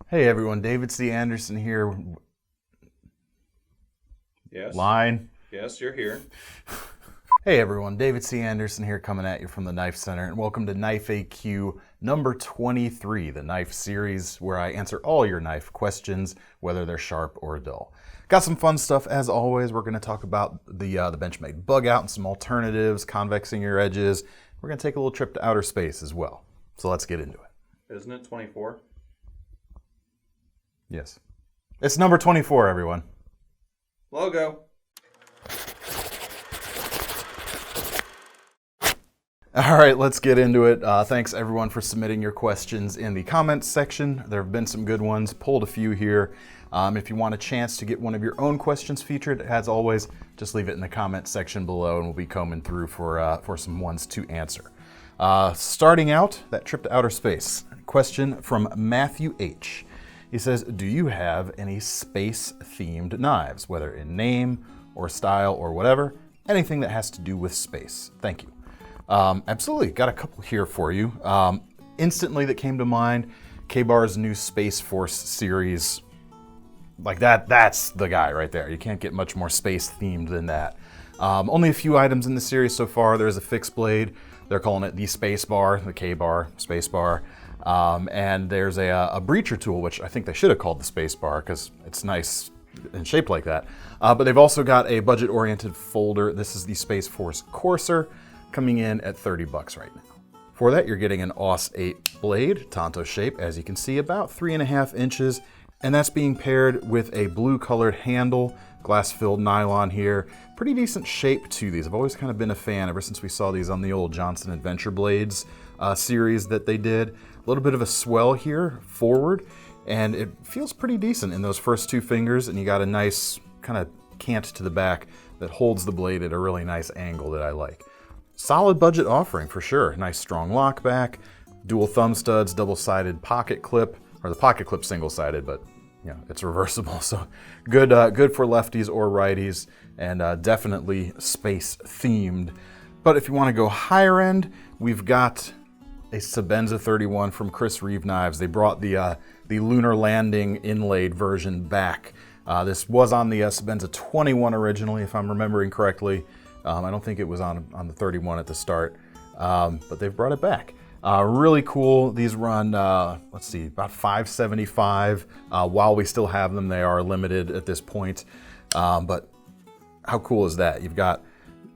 Hey everyone, David C. Anderson here. Yes. Line. Yes, you're here. Hey everyone, David C. Anderson here coming at you from the KnifeCenter, and welcome to Knife AQ number 23, the knife series where I answer all your knife questions, whether they're sharp or dull. Got some fun stuff as always. We're going to talk about the Benchmade Bugout and some alternatives, convexing your edges. We're going to take a little trip to outer space as well. So let's get into it. Isn't it 24? Yes. It's number 24, everyone. Logo. All right, let's get into it. Thanks everyone for submitting your questions in the comments section. There have been some good ones, pulled a few here. If you want a chance to get one of your own questions featured, as always, just leave it in the comments section below and we'll be combing through for some ones to answer. Starting out, that trip to outer space. Question from Matthew H. He says, do you have any space-themed knives, whether in name or style or whatever, anything that has to do with space? Thank you. Absolutely, got a couple here for you. Instantly that came to mind, K-Bar's new Space Force series. Like that's the guy right there. You can't get much more space-themed than that. Only a few items in the series so far. There's a fixed blade. They're calling it the Space Bar, the K-Bar, Space Bar. And there's a breacher tool, which I think they should have called the Space Bar because it's nice and shaped like that. But they've also got a budget-oriented folder. This is the Space Force Courser, coming in at $30 right now. For that, you're getting an AUS 8 blade, Tonto shape, as you can see, about 3.5 inches. And that's being paired with a blue-colored handle, glass-filled nylon here. Pretty decent shape to these. I've always kind of been a fan ever since we saw these on the old Johnson Adventure Blades series that they did. A little bit of a swell here forward, and it feels pretty decent in those first two fingers, and you got a nice kind of cant to the back that holds the blade at a really nice angle that I like. Solid budget offering for sure. Nice strong lock back, dual thumb studs, double-sided pocket clip, or the pocket clip single-sided, but you know, it's reversible, so good for lefties or righties, and definitely space-themed. But if you want to go higher end, we've got a Sebenza 31 from Chris Reeve Knives. They brought the lunar landing inlaid version back. This was on the Sebenza 21 originally, if I'm remembering correctly. I don't think it was on the 31 at the start, but they've brought it back. Really cool. These run, let's see, about $575. While we still have them, they are limited at this point. But how cool is that? You've got,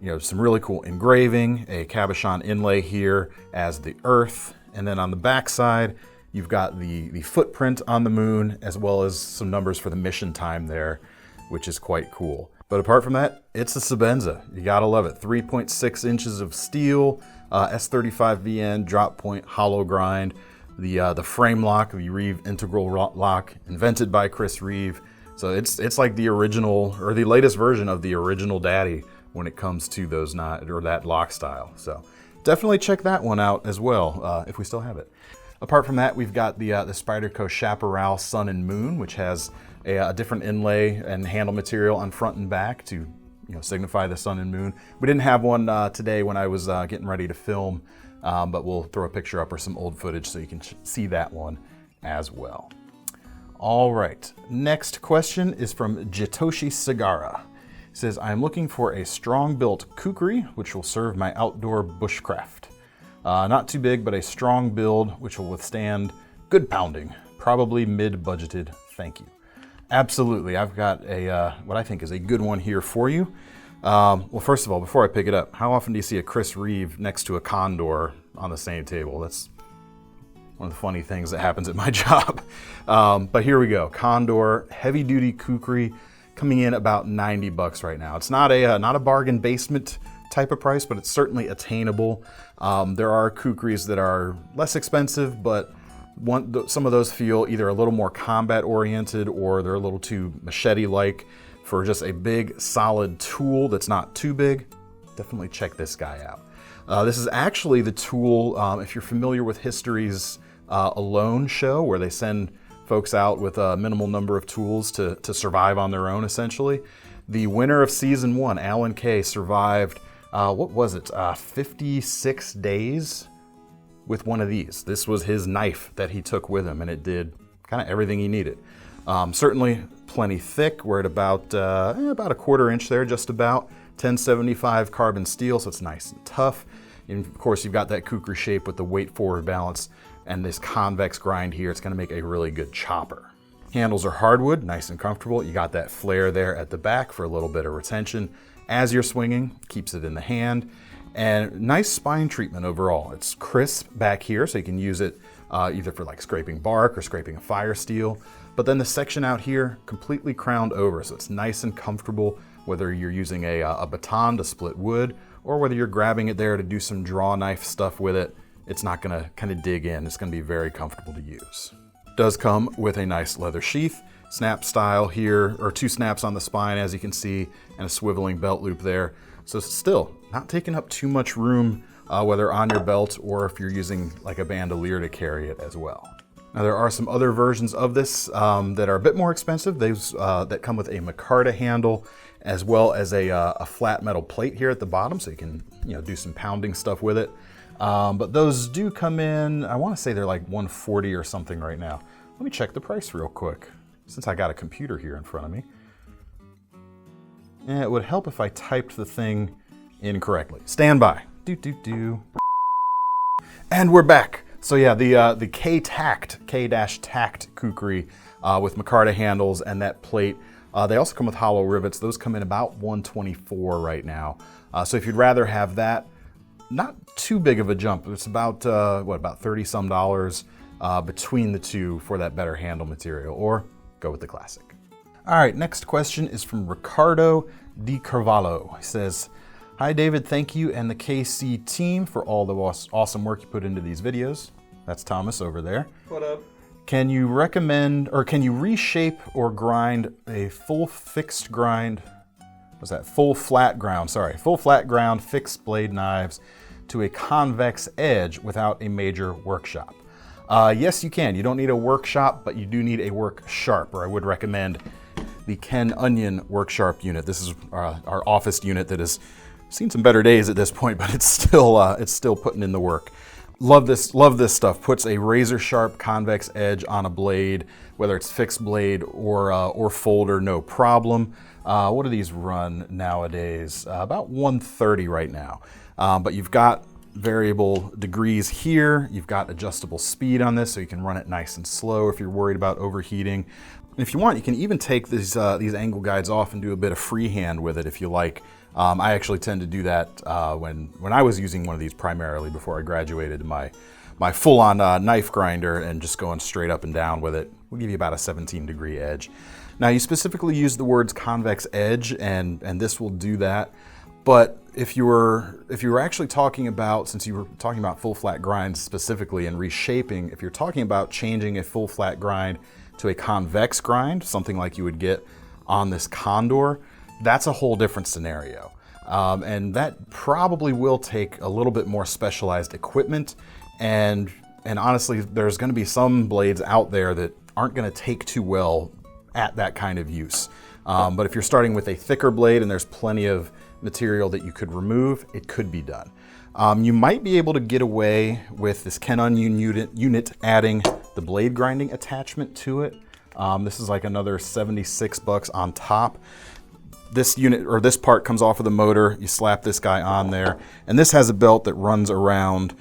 you know, some really cool engraving, a cabochon inlay here as the Earth, and then on the back side, you've got the footprint on the moon, as well as some numbers for the mission time there, which is quite cool. But apart from that, it's a Sebenza. You gotta love it. 3.6 inches of steel, S35VN, drop point, hollow grind, the frame lock, the Reeve integral lock, invented by Chris Reeve. So it's like the original, or the latest version of the original daddy when it comes to those that lock style. So definitely check that one out as well, if we still have it. Apart from that, we've got the Spyderco Chaparral Sun and Moon, which has a different inlay and handle material on front and back to, you know, signify the sun and moon. We didn't have one today when I was getting ready to film, but we'll throw a picture up or some old footage so you can see that one as well. All right, next question is from Jitoshi Sagara. He says, I am looking for a strong-built Kukri, which will serve my outdoor bushcraft. Not too big, but a strong build, which will withstand good pounding, probably mid-budgeted. Thank you. Absolutely, I've got a what I think is a good one here for you. Well, first of all, before I pick it up, how often do you see a Chris Reeve next to a Condor on the same table? That's one of the funny things that happens at my job. But here we go, Condor, heavy-duty Kukri, coming in about $90 right now. It's not a bargain basement type of price, but it's certainly attainable. There are Kukris that are less expensive, but some of those feel either a little more combat oriented or they're a little too machete-like. For just a big solid tool that's not too big, definitely check this guy out. This is actually the tool, if you're familiar with History's Alone show, where they send folks out with a minimal number of tools to survive on their own, essentially. The winner of season 1, Alan Kay, survived, 56 days with one of these. This was his knife that he took with him, and it did kind of everything you needed. Certainly plenty thick. We're at about a 1/4 inch there, just about. 1075 carbon steel, so it's nice and tough. And of course, you've got that Kukri shape with the weight forward balance and this convex grind here. It's gonna make a really good chopper. Handles are hardwood, nice and comfortable. You got that flare there at the back for a little bit of retention as you're swinging, keeps it in the hand. And nice spine treatment overall. It's crisp back here, so you can use it either for like scraping bark or scraping a fire steel. But then the section out here, completely crowned over, so it's nice and comfortable, whether you're using a baton to split wood, or whether you're grabbing it there to do some draw knife stuff with it. It's not gonna kind of dig in. It's gonna be very comfortable to use. Does come with a nice leather sheath, snap style here, or 2 snaps on the spine, as you can see, and a swiveling belt loop there. So still not taking up too much room, whether on your belt or if you're using like a bandolier to carry it as well. Now there are some other versions of this that are a bit more expensive. Those that come with a micarta handle, as well as a flat metal plate here at the bottom, so you can do some pounding stuff with it. But those do come in, I want to say they're like $140 or something right now. Let me check the price real quick, since I got a computer here in front of me. And it would help if I typed the thing in correctly. Stand by. And we're back. So yeah, the K-Tact Kukri with micarta handles and that plate. They also come with hollow rivets. Those come in about $124 right now. So if you'd rather have that, not too big of a jump. It's about about $30 some between the two for that better handle material, or go with the classic. All right, next question is from Ricardo Di Carvalho. He says, "Hi David, thank you and the KC team for all the awesome work you put into these videos." That's Thomas over there. What up? Can you recommend, or can you reshape or grind a full fixed grind, what's that, full flat ground fixed blade knives to a convex edge without a major workshop? Yes, you can. You don't need a workshop, but you do need a work sharp, or I would recommend the Ken Onion work sharp unit. This is our office unit that has seen some better days at this point, but it's still putting in the work. Love this stuff. Puts a razor sharp convex edge on a blade, whether it's fixed blade or folder, no problem. What do these run nowadays? About 130 right now. But you've got variable degrees here. You've got adjustable speed on this, so you can run it nice and slow if you're worried about overheating. And if you want, you can even take these angle guides off and do a bit of freehand with it if you like. I actually tend to do that when I was using one of these primarily before I graduated to my full-on knife grinder and just going straight up and down with it. We'll give you about a 17-degree edge. Now, you specifically use the words convex edge, and this will do that. But if you were actually talking about, since you were talking about full flat grinds specifically and reshaping, if you're talking about changing a full flat grind to a convex grind, something like you would get on this Condor, that's a whole different scenario. And that probably will take a little bit more specialized equipment. And honestly, there's gonna be some blades out there that aren't gonna take too well at that kind of use. But if you're starting with a thicker blade and there's plenty of material that you could remove, it could be done. You might be able to get away with this Ken Onion unit adding the blade grinding attachment to it. This is like another $76 on top. This unit, or this part, comes off of the motor. You slap this guy on there, and this has a belt that runs around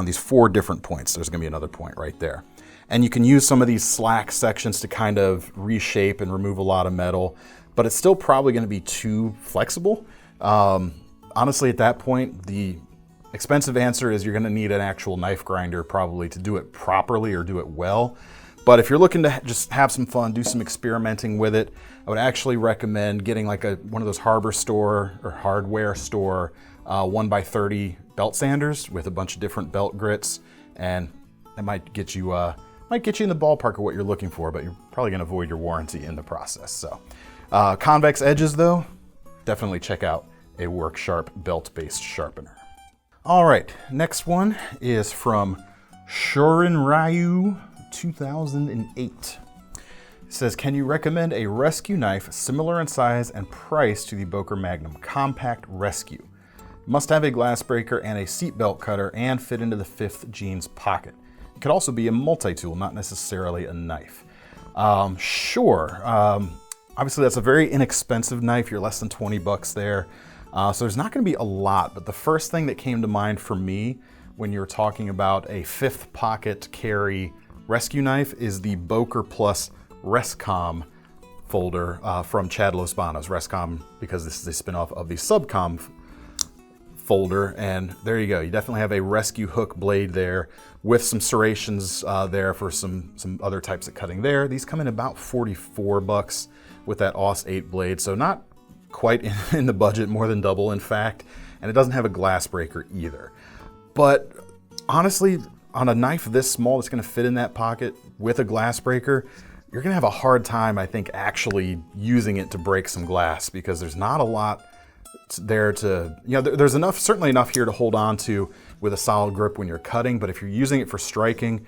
these 4 different points. There's gonna be another point right there. And you can use some of these slack sections to kind of reshape and remove a lot of metal, but it's still probably gonna be too flexible. Honestly, at that point, the expensive answer is you're gonna need an actual knife grinder probably to do it properly or do it well. But if you're looking to just have some fun, do some experimenting with it, I would actually recommend getting like one of those hardware store 1x30 belt sanders with a bunch of different belt grits, and that might get you in the ballpark of what you're looking for, but you're probably gonna avoid your warranty in the process. So convex edges though, definitely check out a work sharp belt-based sharpener. All right, next one is from Shorin Ryu 2008. It says, "Can you recommend a rescue knife similar in size and price to the Boker Magnum Compact Rescue? Must have a glass breaker and a seat belt cutter and fit into the 5th jeans pocket. It could also be a multi-tool, not necessarily a knife. Sure. Obviously, that's a very inexpensive knife. You're less than 20 bucks there. So there's not going to be a lot, but the first thing that came to mind for me when you're talking about a 5th pocket carry rescue knife is the Boker Plus Rescom folder from Chad Lozbano's. Rescom, because this is a spinoff of the Subcom folder, and there you go. You definitely have a rescue hook blade there with some serrations there for some other types of cutting there. These come in about 44 bucks with that AUS 8 blade, so not quite in the budget, more than double in fact, and it doesn't have a glass breaker either. But honestly, on a knife this small that's going to fit in that pocket with a glass breaker, you're going to have a hard time, I think, actually using it to break some glass, because there's not a lot there to, there's enough, certainly enough here to hold on to with a solid grip when you're cutting, but if you're using it for striking,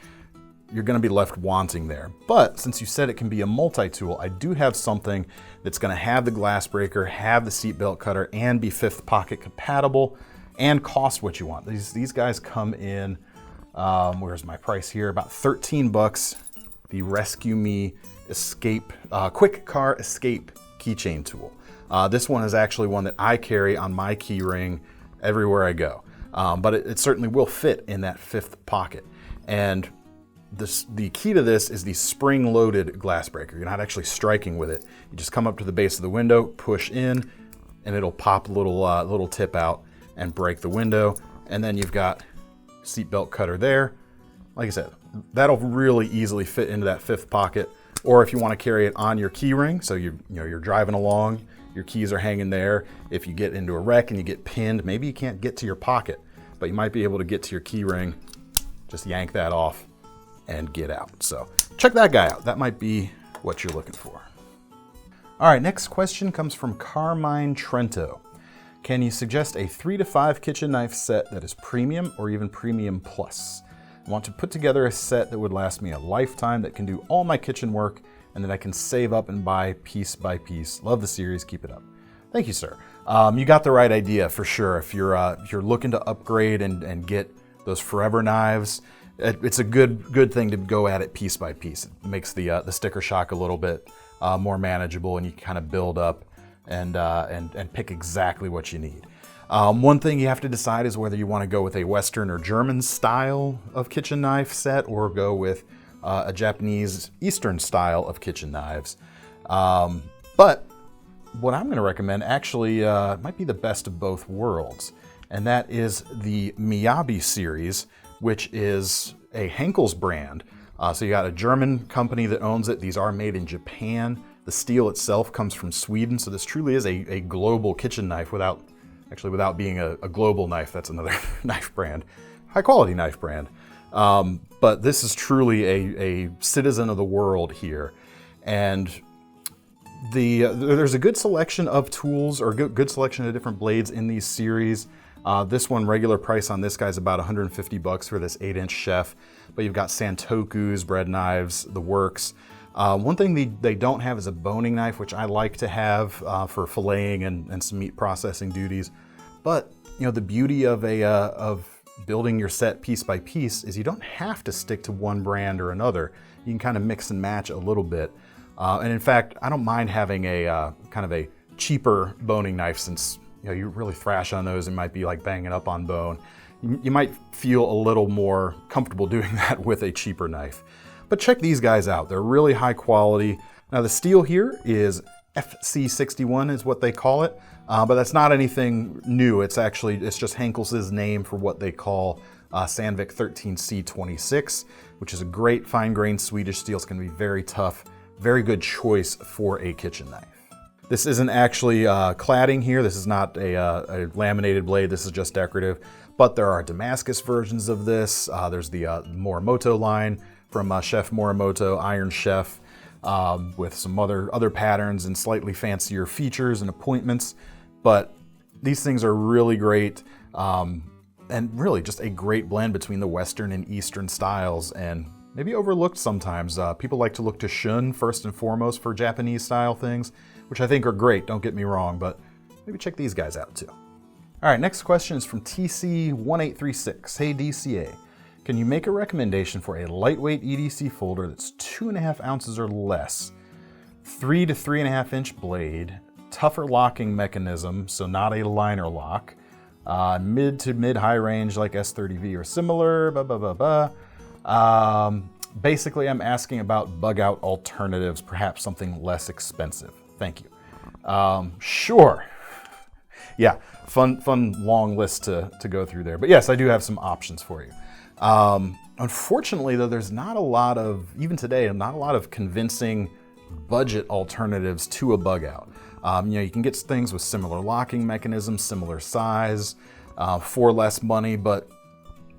you're going to be left wanting there. But since you said it can be a multi-tool, I do have something that's going to have the glass breaker, have the seatbelt cutter, and be 5th pocket compatible, and cost what you want. These guys come in, where's my price here? About 13 bucks. The Rescue Me Escape, Quick Car Escape keychain tool. This one is actually one that I carry on my key ring everywhere I go. But it certainly will fit in that 5th pocket. And the key to this is the spring-loaded glass breaker. You're not actually striking with it. You just come up to the base of the window, push in, and it'll pop a little tip out and break the window. And then you've got seatbelt cutter there. Like I said, that'll really easily fit into that 5th pocket. Or if you want to carry it on your key ring, so you're driving along, your keys are hanging there. If you get into a wreck and you get pinned, maybe you can't get to your pocket, but you might be able to get to your key ring, just yank that off and get out. So check that guy out. That might be what you're looking for. All right, next question comes from Carmine Trento. Can you suggest a 3 to 5 kitchen knife set that is premium or even premium plus? I want to put together a set that would last me a lifetime, that can do all my kitchen work, and that I can save up and buy piece by piece. Love the series, keep it up. Thank you, sir. You got the right idea for sure. If you're looking to upgrade and get those forever knives, it's a good thing to go at it piece by piece. It makes the sticker shock a little bit more manageable, and you kind of build up and pick exactly what you need. One thing you have to decide is whether you want to go with a Western or German style of kitchen knife set, or go with a Japanese Eastern style of kitchen knives. But what I'm going to recommend actually might be the best of both worlds, and that is the Miyabi series, which is a Henkel's brand. So you got a German company that owns it. These are made in Japan. The steel itself comes from Sweden, so this truly is a global kitchen knife without being a global knife. That's another knife brand, high quality knife brand. But this is truly a citizen of the world here. And there's a good selection of tools, or good selection of different blades in these series. This one, regular price on this guy's about 150 bucks for this 8-inch chef, but you've got Santoku's, bread knives, the works. One thing they don't have is a boning knife, which I like to have for filleting and some meat processing duties. But the beauty of building your set piece by piece is you don't have to stick to one brand or another. You can kind of mix and match a little bit. And in fact, I don't mind having a kind of a cheaper boning knife, since you really thrash on those and might be like banging up on bone. You might feel a little more comfortable doing that with a cheaper knife. But check these guys out. They're really high quality. Now the steel here is FC61 is what they call it, but that's not anything new. It's just Henkel's name for what they call Sandvik 13C26, which is a great fine-grained Swedish steel. It's going to be very tough, very good choice for a kitchen knife. This isn't actually cladding here. This is not a laminated blade. This is just decorative, but there are Damascus versions of this. There's the Morimoto line from Chef Morimoto, Iron Chef, with some other patterns and slightly fancier features and appointments. But these things are really great, and really just a great blend between the Western and Eastern styles, and maybe overlooked sometimes. People like to look to Shun first and foremost for Japanese style things, which I think are great, don't get me wrong, but maybe check these guys out too. All right, next question is from TC1836. Hey DCA, Can you make a recommendation for a lightweight EDC folder that's 2.5 ounces or less? 3 to 3.5 inch blade, tougher locking mechanism, so not a liner lock, mid to mid-high range like S30V or similar, basically, I'm asking about bug out alternatives, perhaps something less expensive. Thank you. Sure. Yeah, fun long list to go through there. But yes, I do have some options for you. Unfortunately, though, there's not a lot of, even today, not a lot of convincing budget alternatives to a bug out. You can get things with similar locking mechanisms, similar size, for less money, but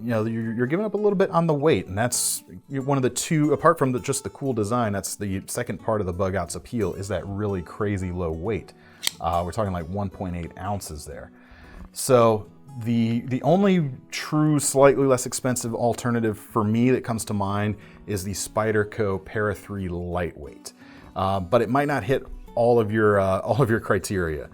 you're giving up a little bit on the weight, and that's one of the two, apart from just the cool design, that's the second part of the bug out's appeal, is that really crazy low weight. We're talking like 1.8 ounces there. So the only true slightly less expensive alternative for me that comes to mind is the Spyderco Para 3 Lightweight. But it might not hit all of your criteria.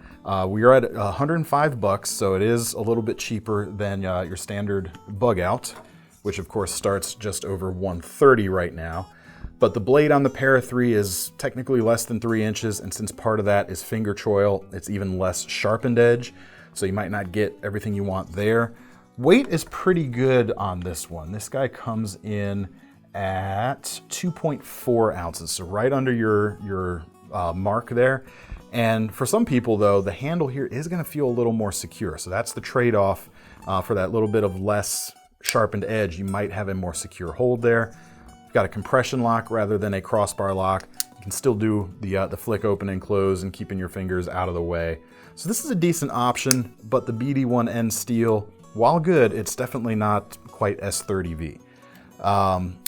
We are at $105, so it is a little bit cheaper than your standard bug out, which of course starts just over $130 right now. But the blade on the Para 3 is technically less than 3 inches, and since part of that is finger choil, it's even less sharpened edge, so you might not get everything you want there. Weight is pretty good on this one. This guy comes in at 2.4 ounces, so right under your mark there. And for some people, though, the handle here is going to feel a little more secure. So that's the trade-off for that little bit of less sharpened edge. You might have a more secure hold there. You've got a compression lock rather than a crossbar lock. You can still do the flick open and close and keeping your fingers out of the way. So this is a decent option, but the BD1N steel, while good, it's definitely not quite S30V.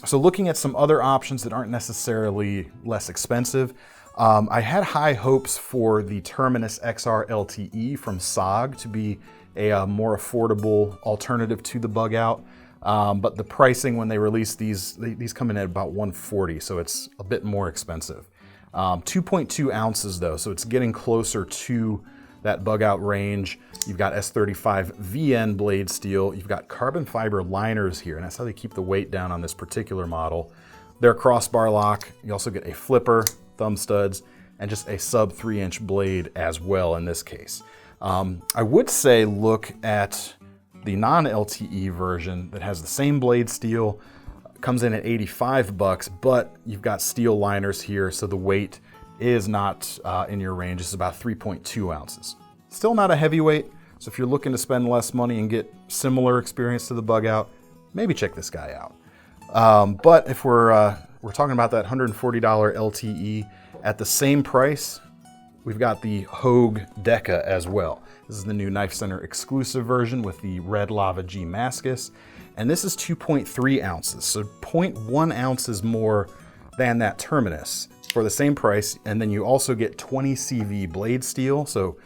So looking at some other options that aren't necessarily less expensive, I had high hopes for the Terminus XR LTE from SOG to be a more affordable alternative to the bug out, but the pricing when they release these come in at about $140, so it's a bit more expensive. 2.2 ounces though, so it's getting closer to that bug out range. You've got S35 VN blade steel, you've got carbon fiber liners here, and that's how they keep the weight down on this particular model. They're crossbar lock. You also get a flipper, thumb studs, and just a sub 3-inch blade as well in this case. I would say look at the non-LTE version that has the same blade steel, comes in at $85, but you've got steel liners here, so the weight is not in your range. It's about 3.2 ounces. Still not a heavyweight, so if you're looking to spend less money and get similar experience to the bug out, maybe check this guy out. But if we're talking about that $140 LTE at the same price, we've got the Hogue Deca as well. This is the new KnifeCenter exclusive version with the red lava G Mascus, and this is 2.3 ounces, so 0.1 ounces more than that Terminus for the same price, and then you also get 20 CV blade steel, so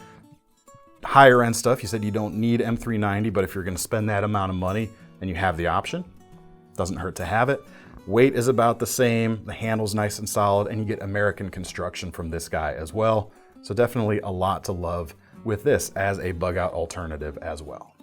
higher end stuff. You said you don't need M390, but if you're going to spend that amount of money, then you have the option. Doesn't hurt to have it. Weight is about the same, the handle's nice and solid, and you get American construction from this guy as well. So definitely a lot to love with this as a bug out alternative as well.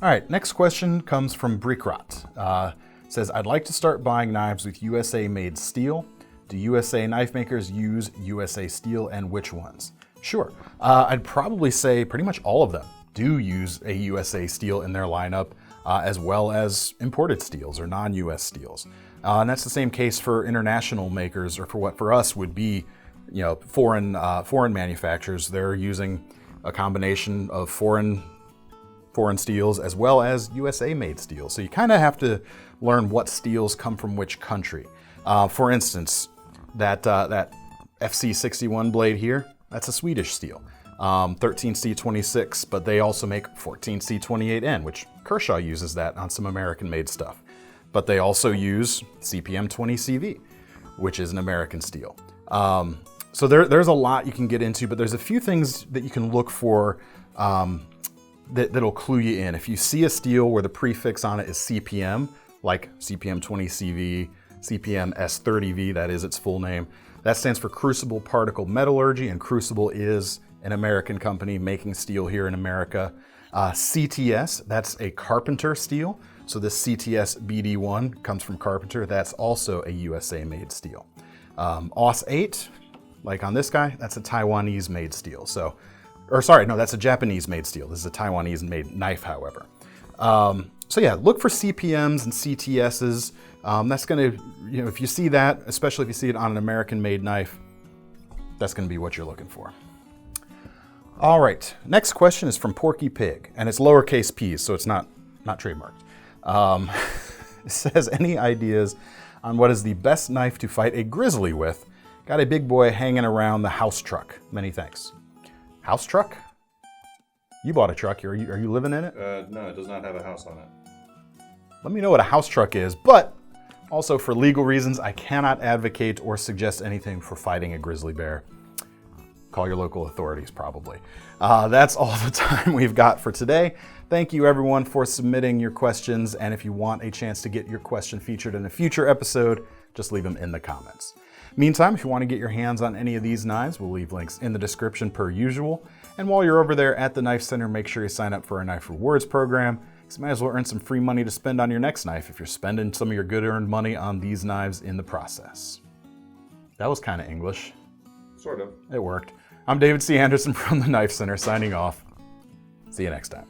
All right, next question comes from Brikrot. Says, I'd like to start buying knives with USA made steel. Do USA knife makers use USA steel, and which ones? Sure, I'd probably say pretty much all of them do use a USA steel in their lineup, as well as imported steels or non-US steels. And that's the same case for international makers, or for what for us would be, foreign manufacturers. They're using a combination of foreign steels as well as USA made steels. So you kind of have to learn what steels come from which country. For instance, that FC61 blade here, that's a Swedish steel. 13C26, but they also make 14C28N, which Kershaw uses that on some American-made stuff. But they also use CPM20CV, which is an American steel. So there's a lot you can get into, but there's a few things that you can look for that'll clue you in. If you see a steel where the prefix on it is CPM, like CPM20CV, CPM S30V, that is its full name, that stands for Crucible Particle Metallurgy, and Crucible is an American company making steel here in America. CTS, that's a Carpenter steel. So this CTS BD1 comes from Carpenter. That's also a USA made steel. AUS 8, like on this guy, that's a Taiwanese made steel. So, or sorry, no, that's a Japanese made steel. This is a Taiwanese made knife, however. So yeah, look for CPMs and CTSs. That's gonna, if you see that, especially if you see it on an American made knife, that's gonna be what you're looking for. All right, next question is from Porky Pig, and it's lowercase p's, so it's not trademarked. It says, any ideas on what is the best knife to fight a grizzly with? Got a big boy hanging around the house truck. Many thanks. House truck? You bought a truck. Are you living in it? No, it does not have a house on it. Let me know what a house truck is, but also for legal reasons, I cannot advocate or suggest anything for fighting a grizzly bear. Call your local authorities, probably. That's all the time we've got for today. Thank you, everyone, for submitting your questions. And if you want a chance to get your question featured in a future episode, just leave them in the comments. Meantime, if you want to get your hands on any of these knives, we'll leave links in the description per usual. And while you're over there at the Knife Center, make sure you sign up for our Knife Rewards program. You might as well earn some free money to spend on your next knife if you're spending some of your good earned money on these knives in the process. That was kind of English. Sort of. It worked. I'm David C. Anderson from the Knife Center, signing off. See you next time.